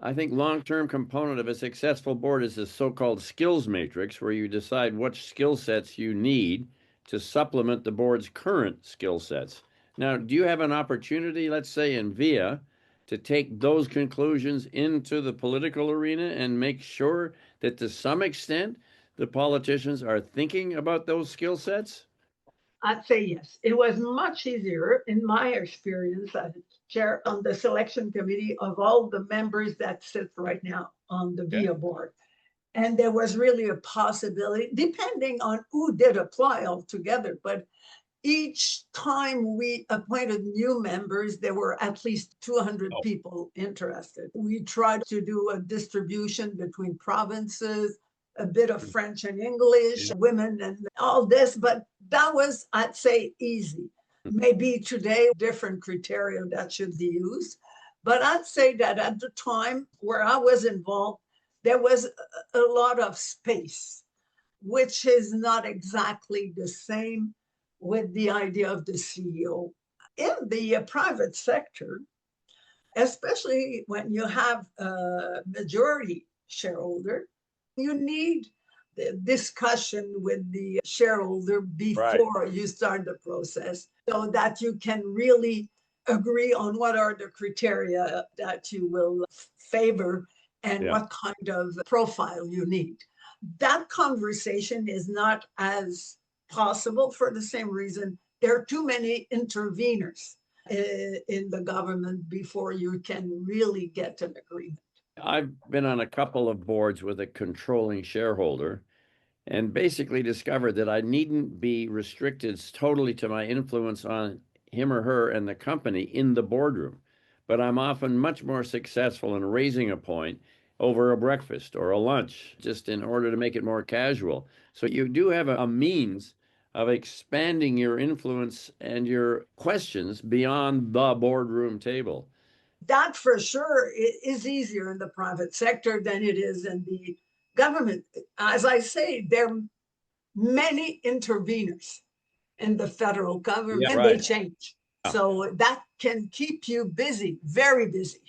I think long-term component of a successful board is the so-called skills matrix, where you decide what skill sets you need to supplement the board's current skill sets. Now, do you have an opportunity, let's say in VIA, to take those conclusions into the political arena and make sure that to some extent the politicians are thinking about those skill sets? I'd say yes. It was much easier in my experience as chair on the selection committee of all the members that sit right now on the Okay. VIA board. And there was really a possibility, depending on who did apply altogether, but each time we appointed new members, there were at least 200 Oh, people interested. We tried to do a distribution between provinces, a bit of French and English, yeah. women, and all this, but that was, I'd say, easy. Maybe today, different criteria that should be used. But I'd say that at the time where I was involved, there was a lot of space, which is not exactly the same with the idea of the CEO. In the private sector, especially when you have a majority shareholder, you need the discussion with the shareholder Right. before you start the process so that you can really agree on what are the criteria that you will favor and Yeah. what kind of profile you need. That conversation is not as possible for the same reason. There are too many interveners in the government before you can really get an agreement. I've been on a couple of boards with a controlling shareholder and basically discovered that I needn't be restricted totally to my influence on him or her and the company in the boardroom. But I'm often much more successful in raising a point over a breakfast or a lunch, just in order to make it more casual. So you do have a means of expanding your influence and your questions beyond the boardroom table. That for sure is easier in the private sector than it is in the government. As I say, there are many interveners in the federal Yeah, government and they right. change. So that can keep you busy, very busy.